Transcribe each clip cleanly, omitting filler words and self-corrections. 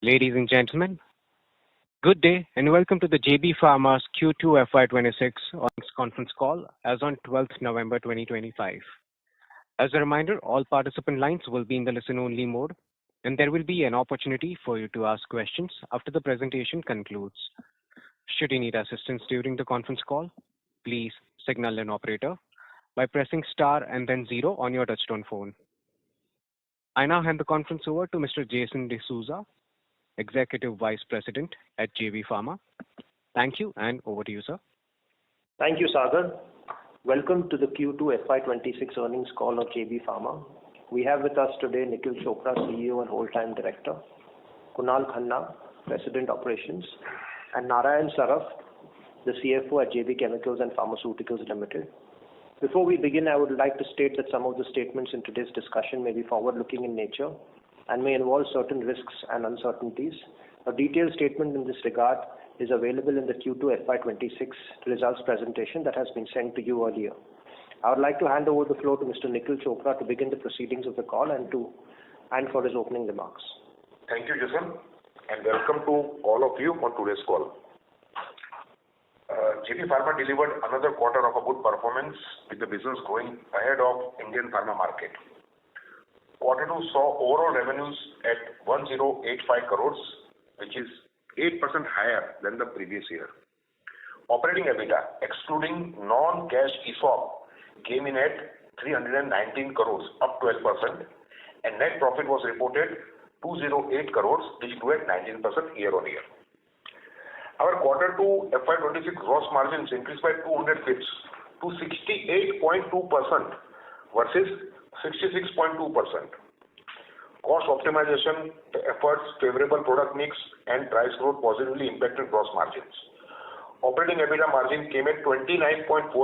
Ladies and gentlemen, good day and welcome to the JB Pharma's Q2FY26 earnings conference call as on 12th November 2025. As a reminder, all participant lines will be in the listen-only mode, and there will be an opportunity for you to ask questions after the presentation concludes. Should you need assistance during the conference call, please signal an operator by pressing star and then zero on your touchtone phone. I now hand the conference over to Mr. Jason D'Souza, Executive Vice President at JB Pharma. Thank you, and over to you, sir. Thank you, Sagar. Welcome to the Q2FY26 earnings call of JB Pharma. We have with us today Nikhil Chopra, CEO and Whole-Time Director, Kunal Khanna, President Operations, and Narayan Saraf, the CFO at JB Chemicals and Pharmaceuticals Limited. Before we begin, I would like to state that some of the statements in today's discussion may be forward-looking in nature and may involve certain risks and uncertainties. A detailed statement in this regard is available in the Q2FY26 results presentation that has been sent to you earlier. I would like to hand over the floor to Mr. Nikhil Chopra to begin the proceedings of the call and for his opening remarks. Thank you, Jason, and welcome to all of you on today's call. JB Pharma delivered another quarter of a good performance with the business growing ahead of Indian pharma market. Quarter 2 saw overall revenues at 1085 crores, which is 8% higher than the previous year. Operating EBITDA, excluding non-cash ESOP, came in at 319 crores, up 12%, and net profit was reported 208 crores, which grew at 19% year-on-year. Our Quarter 2 FY26 gross margins increased by 200 bps to 68.2% versus 66.2%. Cost optimization efforts, favorable product mix, and price growth positively impacted gross margins. Operating EBITDA margin came at 29.4%,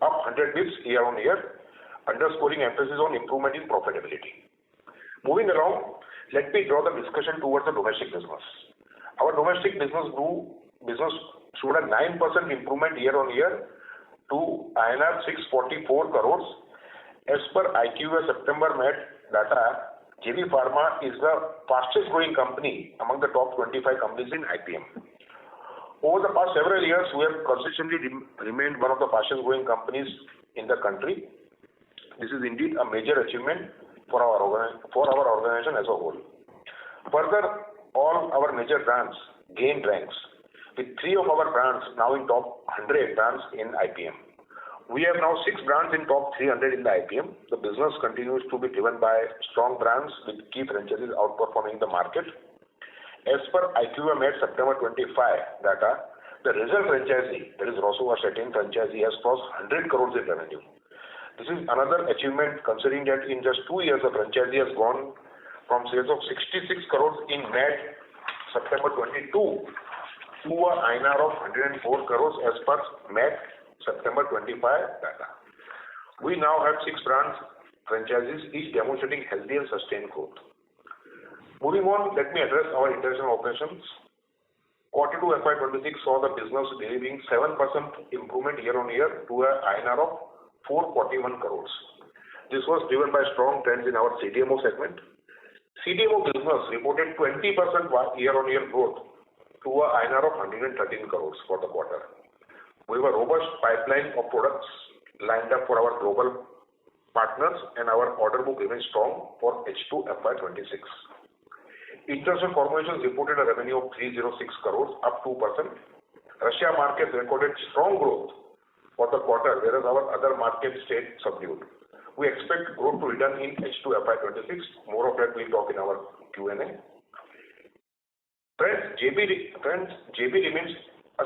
up 100 bps year-on-year, underscoring emphasis on improvement in profitability. Moving along, let me draw the discussion towards the domestic business. Our domestic business showed a 9% improvement year-on-year to INR 644 crores. As per IQVIA September Met data, JB Pharma is the fastest growing company among the top 25 companies in IPM. Over the past several years, we have consistently remained one of the fastest growing companies in the country. This is indeed a major achievement for our organization as a whole. Further, all our major brands gained ranks, with 3 of our brands now in top 100 brands in IPM. We have now 6 brands in top 300 in the IPM. The business continues to be driven by strong brands with key franchises outperforming the market. As per IQVIA Met September 25 data, the result franchisee, that is Rosuvastatin franchisee, has crossed 100 crores in revenue. This is another achievement considering that in just 2 years, the franchisee has gone from sales of 66 crores in May September 22 to a INR of 104 crores as per May September 25 data. We now have 6 brands franchises, each demonstrating healthy and sustained growth. Moving on, let me address our international operations. Quarter 2 FY26 saw the business delivering 7% improvement year-on-year to a INR of 441 crores. This was driven by strong trends in our CDMO segment. CDMO business reported 20% year-on-year growth to a INR of 113 crores for the quarter. We have a robust pipeline of products lined up for our global partners, and our order book remains strong for H2 FY26. International formulations reported a revenue of 306 crores, up 2%. Russia market recorded strong growth for the quarter, whereas our other markets stayed subdued. We expect growth to return in H2 FY26. More of that we'll talk in our Q&A. JB remains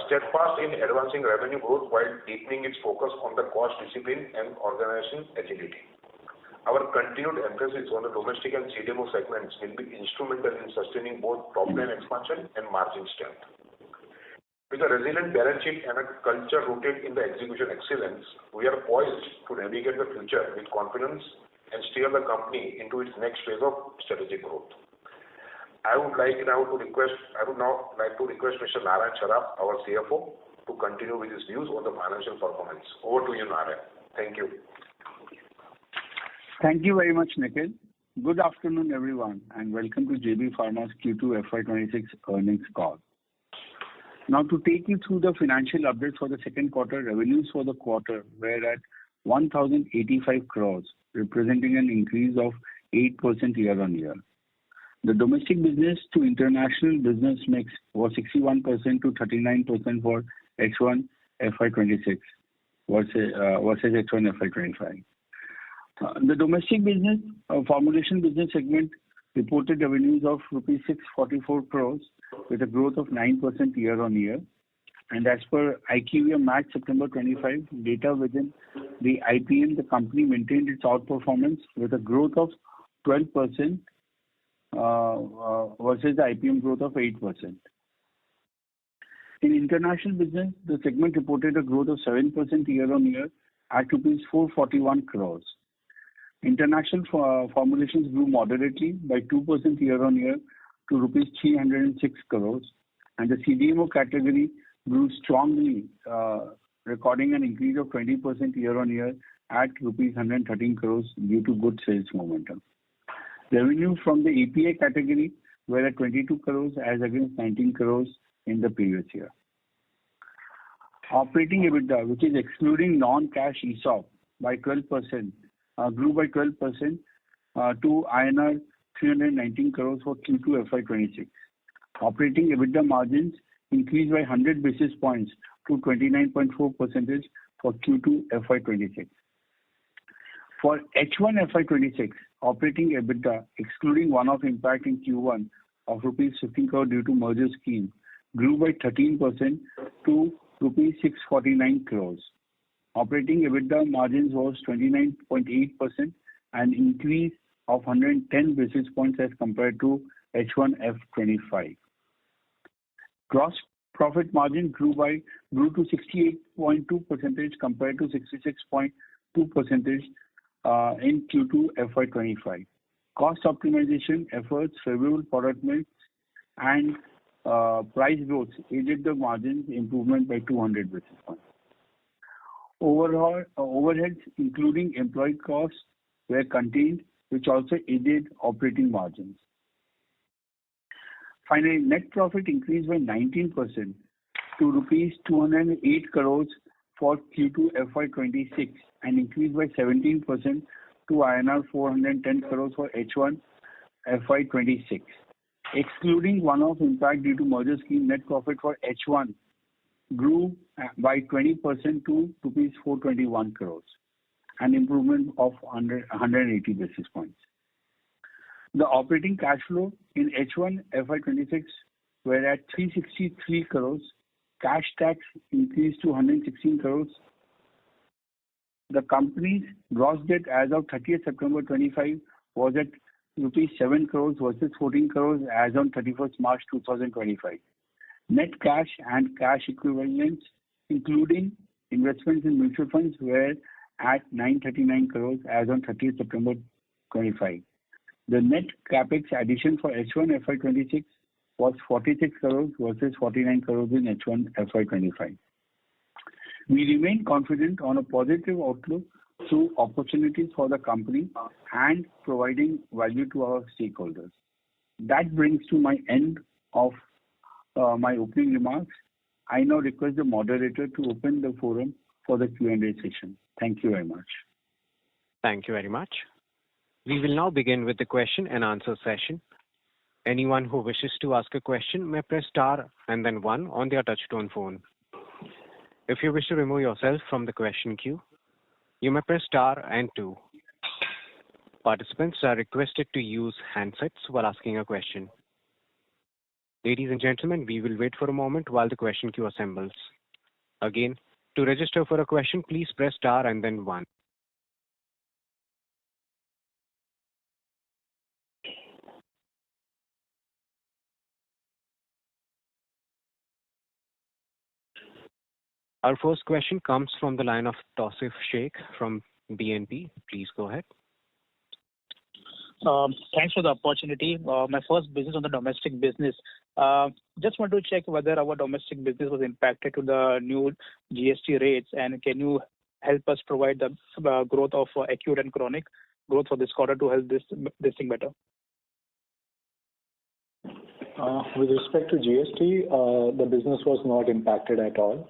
steadfast in advancing revenue growth while deepening its focus on the cost discipline and organization agility. Our continued emphasis on the domestic and CDMO segments will be instrumental in sustaining both top-line expansion and margin strength. With a resilient balance sheet and a culture rooted in the execution excellence, we are poised to navigate the future with confidence and steer the company into its next phase of strategic growth. I would now like to request Mr. Narayan Saraf, our CFO, to continue with his views on the financial performance. Over to you, Narayan. Thank you. Thank you very much, Nikhil. Good afternoon, everyone, and welcome to JB Pharma's Q2FY26 earnings call. Now, to take you through the financial updates for the second quarter, revenues for the quarter were at 1,085 crores, representing an increase of 8% year-on-year. The domestic business to international business mix was 61% to 39% for H1 FY26 versus H1 FY25. The domestic business, formulation business segment reported revenues of rupees 644 crores with a growth of 9% year-on-year. And as per IQVIA March September 25 data within the IPM, the company maintained its outperformance with a growth of 12% versus the IPM growth of 8%. In international business, the segment reported a growth of 7% year-on-year at rupees 441 crores. International formulations grew moderately by 2% year-on-year to rupees 306 crores, and the CDMO category grew strongly, recording an increase of 20% year-on-year at rupees 113 crores due to good sales momentum. Revenue from the API category were at 22 crores as against 19 crores in the previous year. Operating EBITDA, which is excluding non-cash ESOP, by 12%, grew by 12% to INR 319 crores for Q2 FY26. Operating EBITDA margins increased by 100 basis points to 29.4% for Q2 FY26. For H1 FY26, operating EBITDA, excluding one-off impact in Q1 of rupees 15 crore due to merger scheme, grew by 13% to rupees 649 crores. Operating EBITDA margins was 29.8%, an increase of 110 basis points as compared to H1 F25. Gross profit margin grew to 68.2% compared to 66.2% in Q2 FY25. Cost optimization efforts, favorable product mix, and price growth aided the margins improvement by 200 basis points. Overall, overheads, including employee costs, were contained, which also aided operating margins. Finally, net profit increased by 19% to rupees 208 crores for Q2 FY26 and increased by 17% to INR 410 crores for H1 FY26. Excluding one-off impact due to merger scheme, net profit for H1 grew by 20% to rupees 421 crores, an improvement of 180 basis points. The operating cash flow in H1 FY26 were at 363 crores. Cash tax increased to 116 crores. The company's gross debt as of 30th September 25 was at rupees 7 crores versus 14 crores as on 31st March 2025. Net cash and cash equivalents, including investments in mutual funds, were at 939 crores as on 30th September 25. The net capex addition for H1 FY26 was 46 crores versus 49 crores in H1 FY25. We remain confident on a positive outlook through opportunities for the company and providing value to our stakeholders. That brings to my end of my opening remarks. I now request the moderator to open the forum for the Q&A session. Thank you very much. Thank you very much. We will now begin with the question and answer session. Anyone who wishes to ask a question may press star and then one on their touchtone phone. If you wish to remove yourself from the question queue, you may press star and two. Participants are requested to use handsets while asking a question. Ladies and gentlemen, we will wait for a moment while the question queue assembles. Again, to register for a question, please press star and then one. Our first question comes from the line of Tausif Sheikh from BNP. Please go ahead. Thanks for the opportunity. My first business on the domestic business. Just want to check whether our domestic business was impacted to the new GST rates, and can you help us provide the growth of acute and chronic? growth for this quarter to help this thing better? With respect to GST, the business was not impacted at all.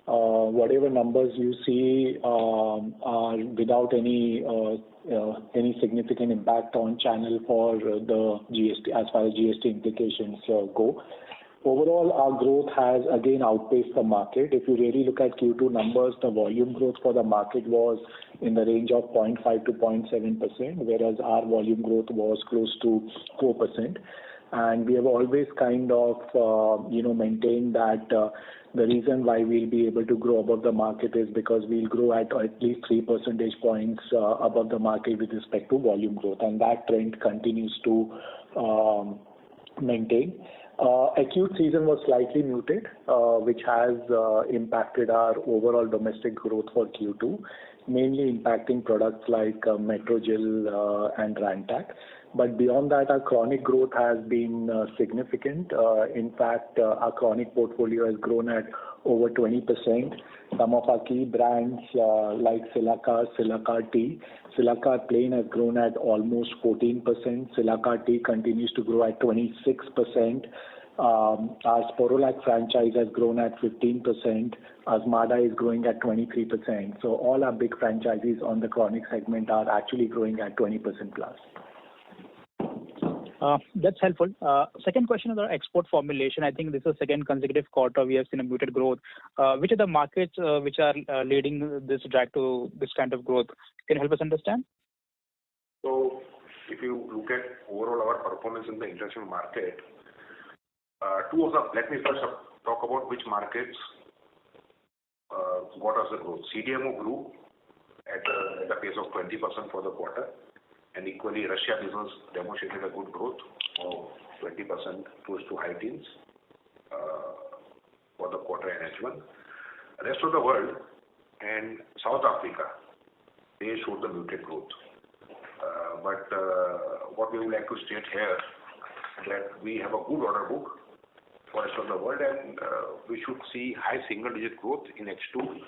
Whatever numbers you see are without any significant impact on channel for the GST as far as GST implications go. Overall, our growth has again outpaced the market. If you really look at Q2 numbers, the volume growth for the market was in the range of 0.5 to 0.7%, whereas our volume growth was close to 4%. And we have always kind of, maintained that the reason why we'll be able to grow above the market is because we'll grow at least 3 percentage points above the market with respect to volume growth, and that trend continues to maintain. Acute season was slightly muted, which has impacted our overall domestic growth for Q2, mainly impacting products like Metrogyl and Rantac. But beyond that, our chronic growth has been significant. In fact, our chronic portfolio has grown at over 20%. Some of our key brands like Cilacar T, Cilacar Plain has grown at almost 14%. Cilacar T continues to grow at 26%. Our Sporolac franchise has grown at 15%. Azmada is growing at 23%. So all our big franchises on the chronic segment are actually growing at 20% plus. That's helpful. Second question is our export formulation. I think this is the second consecutive quarter we have seen a muted growth. Which are the markets which are leading this drag to this kind of growth? Can you help us understand? So if you look at overall our performance in the international market, let me first talk about which markets got us the growth. CDMO grew at a pace of 20% for the quarter. And equally, Russia business demonstrated a good growth of 20%, close to high teens for the quarter and H1. Rest of the world and South Africa, they showed the muted growth. But what we would like to state here that we have a good order book for rest of the world, and we should see high single-digit growth in H2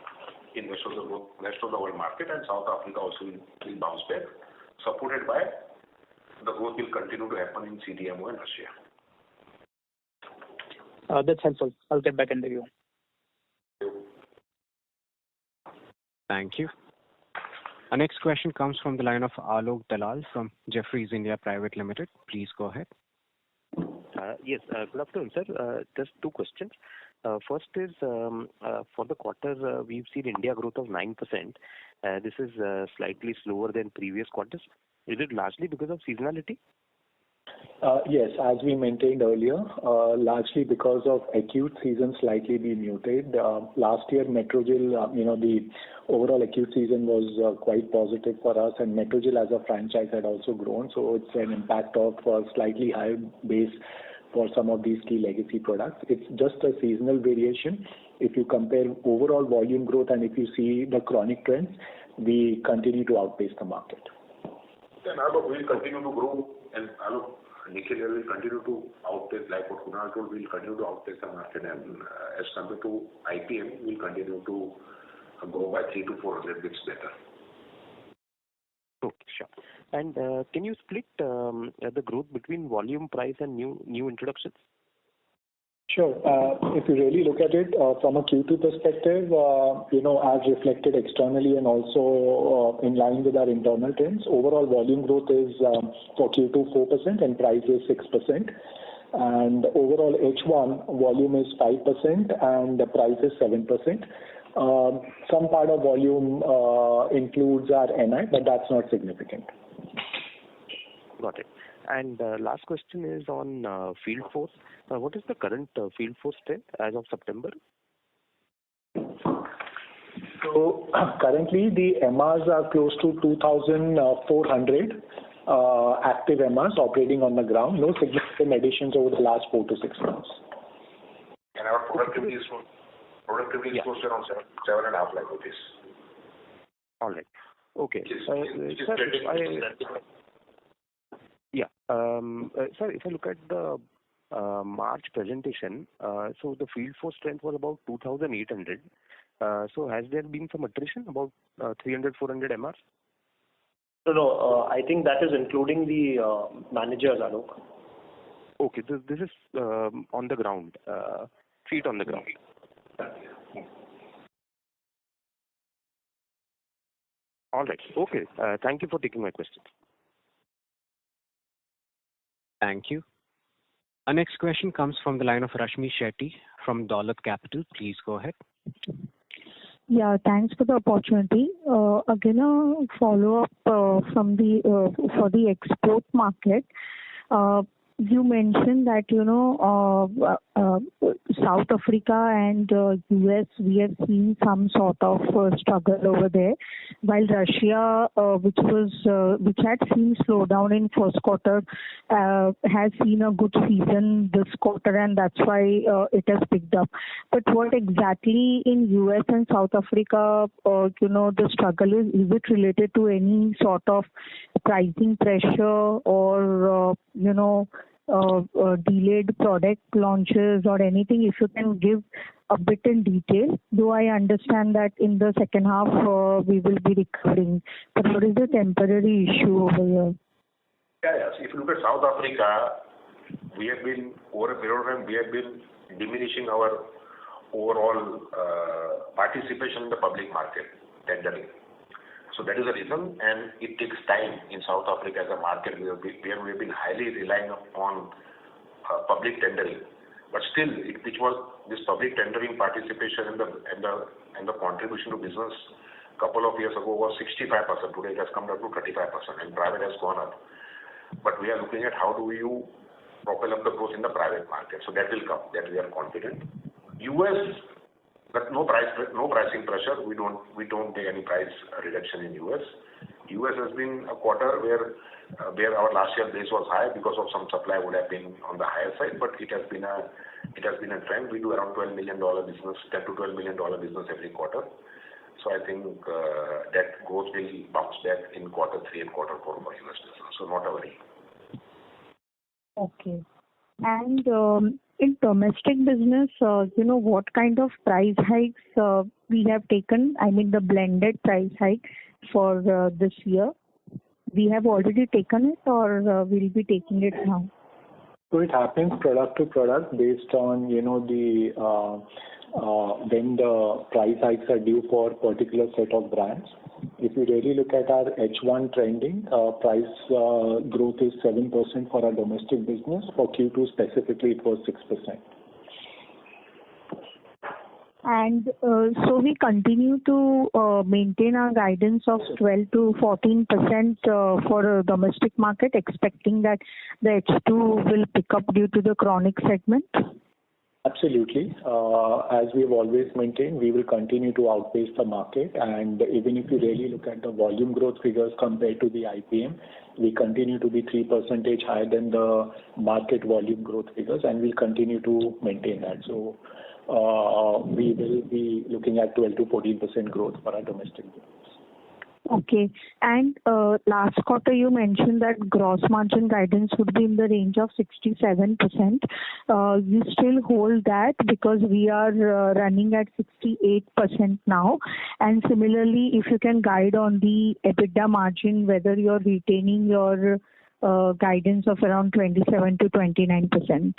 in rest of the world market, and South Africa also will bounce back, supported by the growth will continue to happen in CDMO and Russia. That's helpful. I'll get back into you. Thank you. Our next question comes from the line of Alok Dalal from Jefferies India Private Limited. Please go ahead. Yes, good afternoon, sir. Just two questions. First is, for the quarter, we've seen India growth of 9%. This is slightly slower than previous quarters. Is it largely because of seasonality? Yes, as we maintained earlier, largely because of acute season slightly be muted. Last year, Metrogyl, the overall acute season was quite positive for us, and Metrogyl as a franchise had also grown. So it's an impact of slightly higher base for some of these key legacy products. It's just a seasonal variation. If you compare overall volume growth and if you see the chronic trends, we continue to outpace the market. And Alok will continue to grow, and Alok, Nikhil will continue to outpace, like what Kunal told, we'll continue to outpace the market, and as compared to IPM, we'll continue to grow by 300 to 400 bits better. Okay, sure. And can you split the growth between volume, price, and new introductions? Sure. If you really look at it from a Q2 perspective, as reflected externally and also in line with our internal trends, overall volume growth is for Q2 4% and price is 6%. And overall H1 volume is 5% and the price is 7%. Some part of volume includes our NI, but that's not significant. Got it. And last question is on field force. What is the current field force strength as of September? So currently the MRs are close to 2,400 active MRs operating on the ground. No significant additions over the last 4 to 6 months. And our productivity is close to around 7.5 lakh rupees. All right. Okay. Sir, if I look at the March presentation, so the field force strength was about 2,800. So has there been some attrition, about 300, 400 MRs? No, I think that is including the managers, Alok. Okay, this is on the ground, feet on the ground. All right. Okay. Thank you for taking my question. Thank you. Our next question comes from the line of Rashmi Shetty from Dolat Capital. Please go ahead. Yeah, thanks for the opportunity. Again, a follow-up from for the export market. You mentioned that, South Africa and US, we have seen some sort of struggle over there, while Russia, which had seen slowdown in first quarter, has seen a good season this quarter, and that's why it has picked up. But what exactly in US and South Africa, the struggle is? Is it related to any sort of pricing pressure or delayed product launches or anything? If you can give a bit in detail, though I understand that in the second half we will be recovering, but what is the temporary issue over here? Yes. If you look at South Africa, we have been, over a period of time, we have been diminishing our overall participation in the public market, tendering. So that is the reason, and it takes time in South Africa as a market where we have been highly relying on public tendering. But still, this public tendering participation and the contribution to business a couple of years ago was 65%. Today it has come down to 35%, and private has gone up. But we are looking at how do you propel up the growth in the private market. So that will come. That we are confident. US. But no pricing pressure. We don't take any price reduction in US. US has been a quarter where our last year base was high because of some supply would have been on the higher side, but it has been a trend. We do around $12 million business, $10 to $12 million business every quarter. So I think that growth will bounce back in quarter 3 and quarter 4 for US business. So not a worry. Okay. And in domestic business, what kind of price hikes we have taken? I mean, the blended price hike for this year. We have already taken it, or we'll be taking it now? So it happens product to product based on when the price hikes are due for a particular set of brands. If you really look at our H1 trending, price growth is 7% for our domestic business. For Q2 specifically, it was 6%. And so we continue to maintain our guidance of 12 to 14% for a domestic market, expecting that the H2 will pick up due to the chronic segment. Absolutely. As we've always maintained, we will continue to outpace the market. And even if you really look at the volume growth figures compared to the IPM, we continue to be 3% higher than the market volume growth figures, and we'll continue to maintain that. So we will be looking at 12 to 14% growth for our domestic business. Okay. And last quarter, you mentioned that gross margin guidance would be in the range of 67%. You still hold that because we are running at 68% now. And similarly, if you can guide on the EBITDA margin, whether you're retaining your guidance of around 27 to 29%.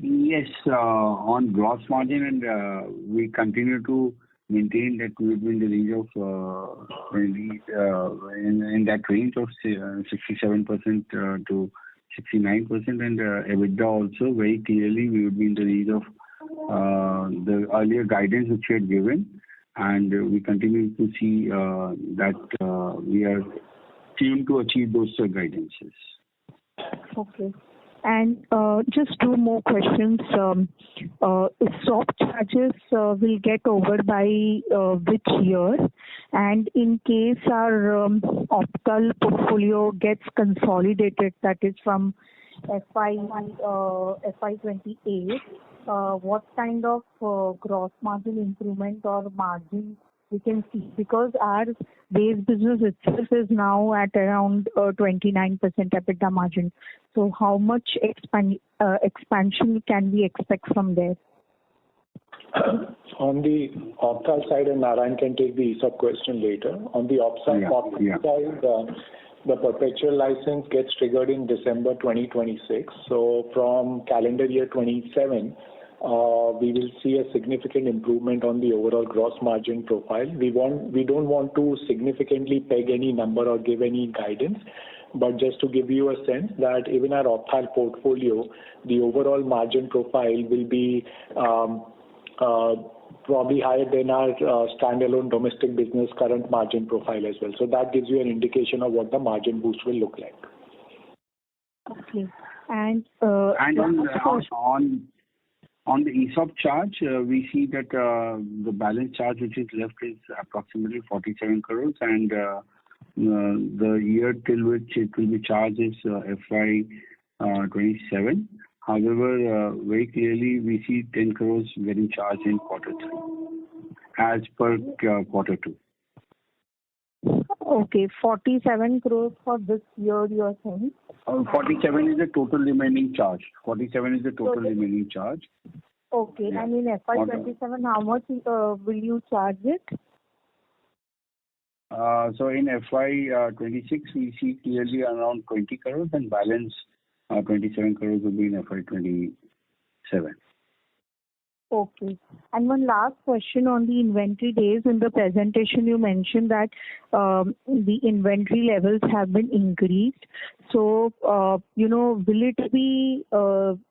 Yes, on gross margin, and we continue to maintain that we will be in the range of in that range of 67% to 69%, and EBITDA also very clearly we would be in the range of the earlier guidance which we had given, and we continue to see that we are tuned to achieve those guidances. Okay. And just two more questions. ESOP charges will get over by which year? And in case our optical portfolio gets consolidated, that is from FY28, what kind of gross margin improvement or margin we can see? Because our base business itself is now at around 29% EBITDA margin. So how much expansion can we expect from there? On the opthal side, and Narayan can take the ESOP question later. On the opthal side, the perpetual license gets triggered in December 2026. So from calendar year 27, we will see a significant improvement on the overall gross margin profile. We don't want to significantly peg any number or give any guidance, but just to give you a sense that even our opthal portfolio, the overall margin profile will be probably higher than our standalone domestic business current margin profile as well. So that gives you an indication of what the margin boost will look like. Okay. And on the ESOP charge, we see that the balance charge which is left is approximately 47 crores, and the year till which it will be charged is FY27. However, very clearly we see 10 crores getting charged in quarter 3 as per quarter 2. Okay, 47 crores for this year you are saying? 47 is the total remaining charge. 47 is the total remaining charge. Okay, and in FY27, how much will you charge it? So in FY26, we see clearly around 20 crores and balance 27 crores will be in FY27. Okay. And one last question on the inventory days. In the presentation, you mentioned that the inventory levels have been increased. So, will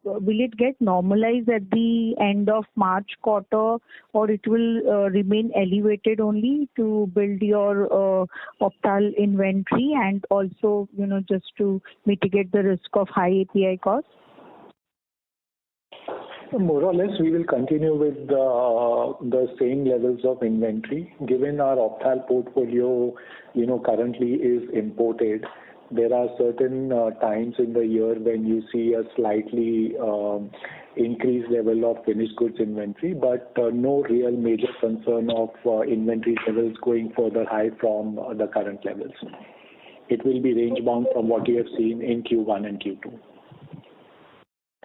it get normalized at the end of March quarter, or it will remain elevated only to build your opthal inventory and also, just to mitigate the risk of high API costs? More or less, we will continue with the same levels of inventory. Given our opthal portfolio, currently is imported, there are certain times in the year when you see a slightly increased level of finished goods inventory, but no real major concern of inventory levels going further high from the current levels. It will be range bound from what you have seen in Q1 and Q2.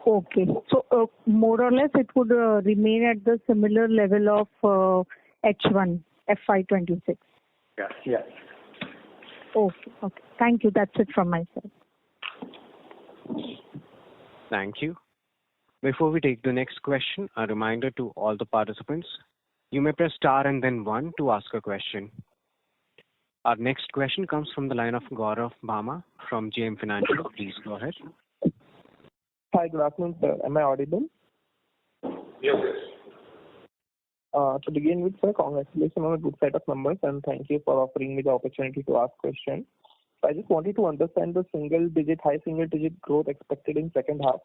Okay. So, more or less, it would remain at the similar level of H1, FY26? Yeah. Okay. Thank you. That's it from my side. Thank you. Before we take the next question, a reminder to all the participants, you may press star and then 1 to ask a question. Our next question comes from the line of Gaurav Bhama from JM Financial. Please go ahead. Hi, good afternoon, sir. Am I audible? Yes. To begin with, sir, congratulations on a good set of numbers, and thank you for offering me the opportunity to ask questions. So I just wanted to understand the high single-digit growth expected in second half.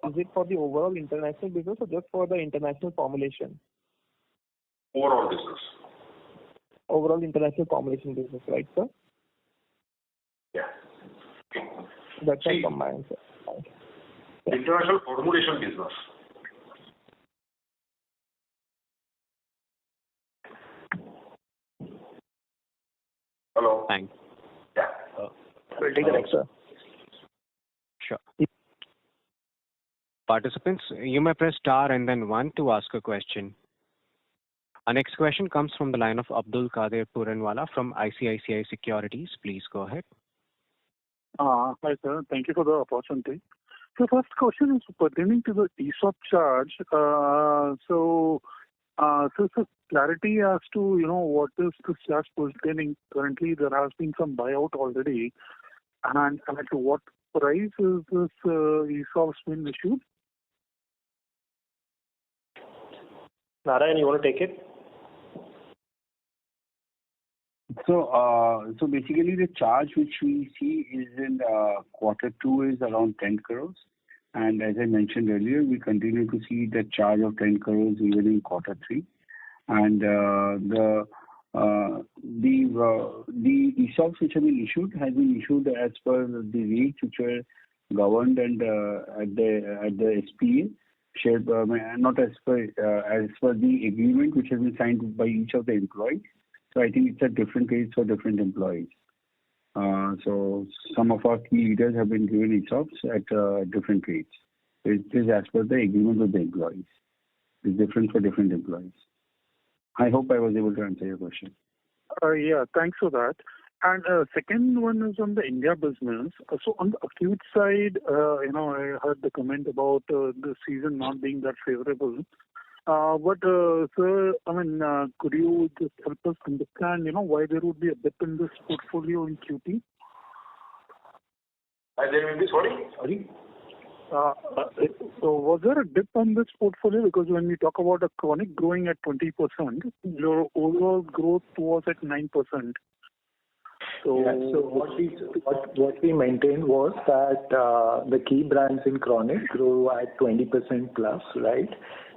Is it for the overall international business or just for the international formulation? Overall business. Overall international formulation business, right, sir? Yeah. That's all from my end, sir. International formulation business. Hello. Thanks. Yeah. We'll take the next, sir. Sure. Participants, you may press star and then 1 to ask a question. Our next question comes from the line of Abdul Qadir Puranwala from ICICI Securities. Please go ahead. Hi, sir. Thank you for the opportunity. So first question is pertaining to the ESOP charge. So clarity as to, what is this charge pertaining. Currently, there has been some buyout already. And at what price is this ESOPs been issued? Narayan, you want to take it? So basically the charge which we see is in quarter 2 is around 10 crores. And as I mentioned earlier, we continue to see the charge of 10 crores even in quarter 3. And the ESOPs which have been issued has been issued as per the rates which were governed and at the SPA. Shared, not as per the agreement which has been signed by each of the employees. So I think it's at different rates for different employees. So some of our key leaders have been given ESOPs at different rates. It is as per the agreement with the employees. It's different for different employees. I hope I was able to answer your question. Yeah, thanks for that. And second one is on the India business. So on the acute side, I heard the comment about the season not being that favorable. But sir, could you just help us understand, why there would be a dip in this portfolio in QT? There will be, sorry? So was there a dip on this portfolio? Because when we talk about a chronic growing at 20%, your overall growth was at 9%. So what we maintained was that the key brands in chronic grew at 20% plus, right?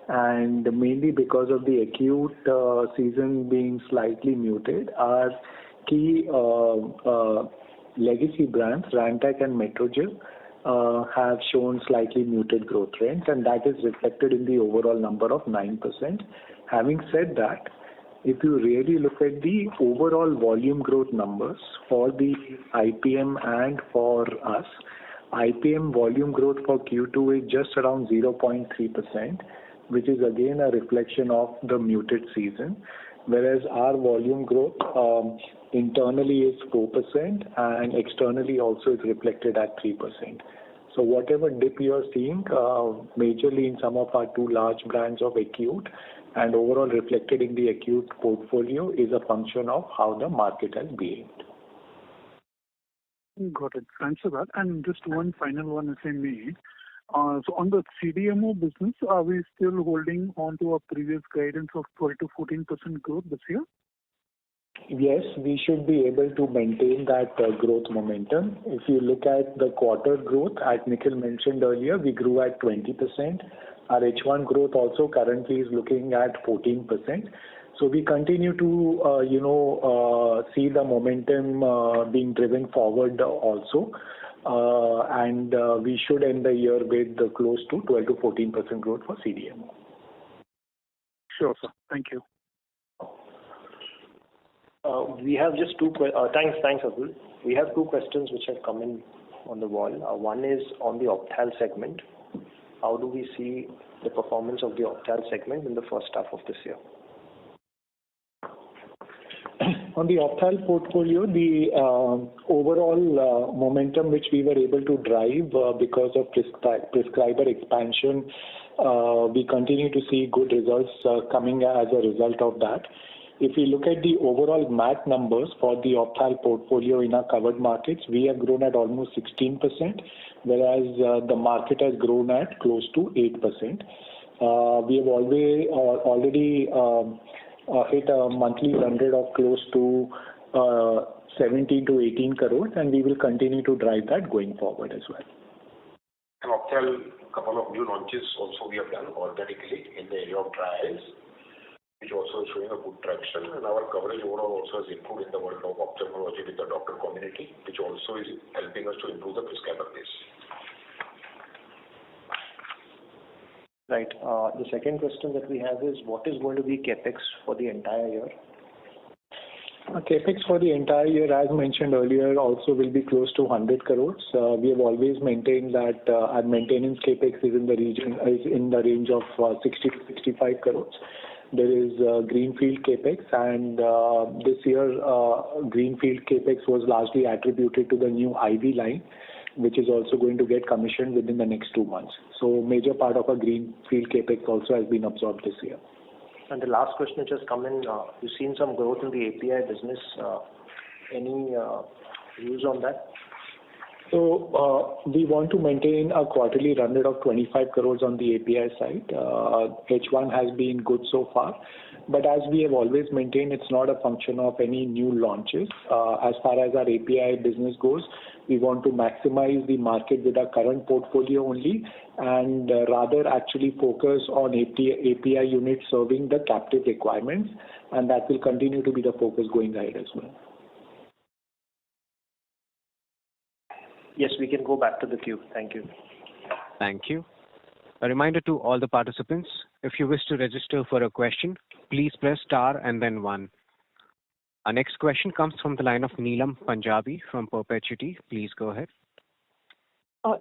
And mainly because of the acute season being slightly muted, our key legacy brands, Rantac and Metrogyl, have shown slightly muted growth trends, and that is reflected in the overall number of 9%. Having said that, if you really look at the overall volume growth numbers for the IPM and for us, IPM volume growth for Q2 is just around 0.3%, which is again a reflection of the muted season, whereas our volume growth internally is 4% and externally also is reflected at 3%. So whatever dip you are seeing, majorly in some of our two large brands of acute and overall reflected in the acute portfolio, is a function of how the market has behaved. Got it. Thanks for that. And just one final one, if I may. So on the CDMO business, are we still holding on to our previous guidance of 12 to 14% growth this year? Yes, we should be able to maintain that growth momentum. If you look at the quarter growth, as Nikhil mentioned earlier, we grew at 20%. Our H1 growth also currently is looking at 14%. So we continue to, see the momentum being driven forward also. And we should end the year with close to 12 to 14% growth for CDMO. Sure, sir. Thank you. We have just two thanks, Abdul. We have two questions which have come in on the wall. One is on the Opthal segment. How do we see the performance of the Opthal segment in the first half of this year? On the Opthal portfolio, the overall momentum which we were able to drive because of prescriber expansion, we continue to see good results coming as a result of that. If we look at the overall MAT numbers for the Opthal portfolio in our covered markets, we have grown at almost 16%, whereas the market has grown at close to 8%. We have already hit a monthly run rate of close to 17 to 18 crores, and we will continue to drive that going forward as well. And Opthal, a couple of new launches also we have done organically in the area of dry eyes, which also is showing a good traction, and our coverage overall also has improved in the world of ophthalmology with the doctor community, which also is helping us to improve the prescriber base. Right. The second question that we have is, what is going to be CapEx for the entire year? CapEx for the entire year, as mentioned earlier, also will be close to 100 crores. We have always maintained that our maintenance CapEx is in the range of 60 to 65 crores. There is greenfield capex, and this year greenfield capex was largely attributed to the new IV line, which is also going to get commissioned within the next 2 months. So major part of our greenfield capex also has been absorbed this year. And the last question which has come in, you've seen some growth in the API business. Any views on that? So we want to maintain a quarterly run rate of 25 crores on the API side. H1 has been good so far, but as we have always maintained, it's not a function of any new launches. As far as our API business goes, we want to maximize the market with our current portfolio only, and rather actually focus on API units serving the captive requirements, and that will continue to be the focus going ahead as well. Yes, we can go back to the queue. Thank you. Thank you. A reminder to all the participants, if you wish to register for a question, please press star and then 1. Our next question comes from the line of Neelam Punjabi from Perpetuity. Please go ahead.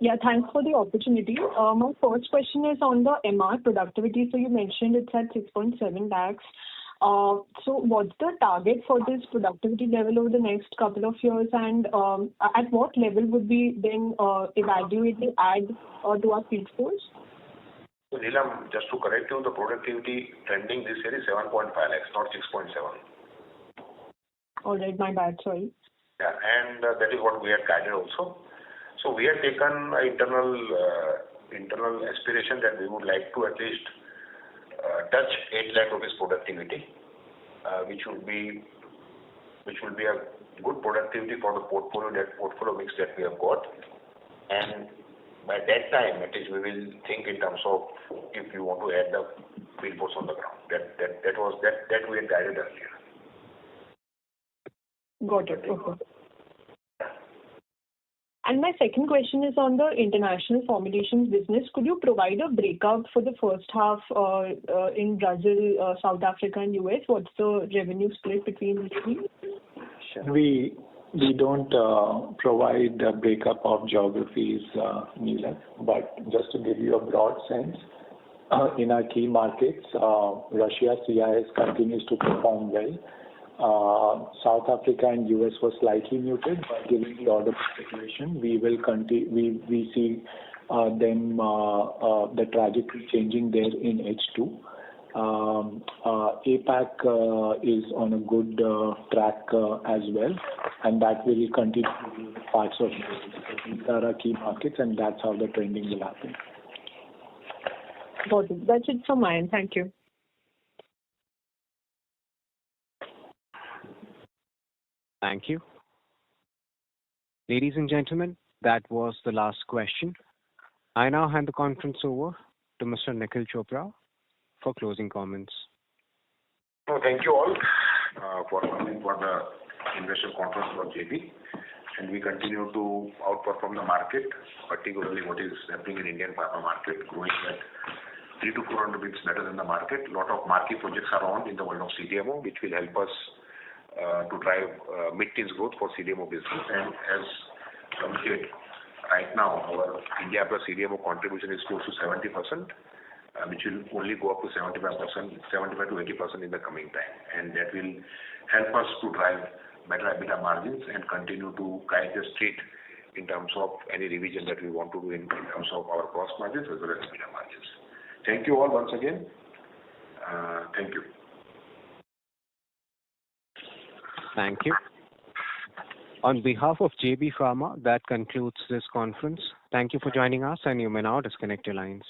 Yeah, thanks for the opportunity. My first question is on the MR productivity. So you mentioned it's at 6.7 lakhs. So what's the target for this productivity level over the next couple of years, and at what level would we then evaluate the add to our field force? So Neelam, just to correct you, the productivity trending this year is 7.5 lakhs, not 6.7. All right, my bad, sorry. Yeah, and that is what we had guided also. So we had taken an internal aspiration that we would like to at least touch 8 lakh rupees productivity, which will be a good productivity for the portfolio mix that we have got. And by that time, at least we will think in terms of if you want to add the field force on the ground. That we had guided earlier. Got it. Okay. And my second question is on the international formulations business. Could you provide a breakup for the first half in Brazil, South Africa, and US? What's the revenue split between the three? Sure. We don't provide a breakup of geographies, Neelam, but just to give you a broad sense, in our key markets, Russia, CIS continues to perform well. South Africa and US were slightly muted, but given the order situation, we will continue. We see them the trajectory changing there in H2. APAC is on a good track as well, and that will continue to be parts of it. These are our key markets, and that's how the trending will happen. Got it. That's it from my end. Thank you. Thank you. Ladies and gentlemen, that was the last question. I now hand the conference over to Mr. Nikhil Chopra for closing comments. So thank you all for coming for the investor conference for JB. And we continue to outperform the market, particularly what is happening in Indian pharma market, growing at 300 to 400 bits better than the market. A lot of marquee projects are on in the world of CDMO, which will help us to drive mid-teens growth for CDMO business. And as committed, right now our India plus CDMO contribution is close to 70%, which will only go up to 75% to 80% in the coming time. And that will help us to drive better EBITDA margins and continue to guide the street in terms of any revision that we want to do in terms of our cost margins as well as EBITDA margins. Thank you all once again. Thank you. Thank you. On behalf of JB Pharma, that concludes this conference. Thank you for joining us, and you may now disconnect your lines.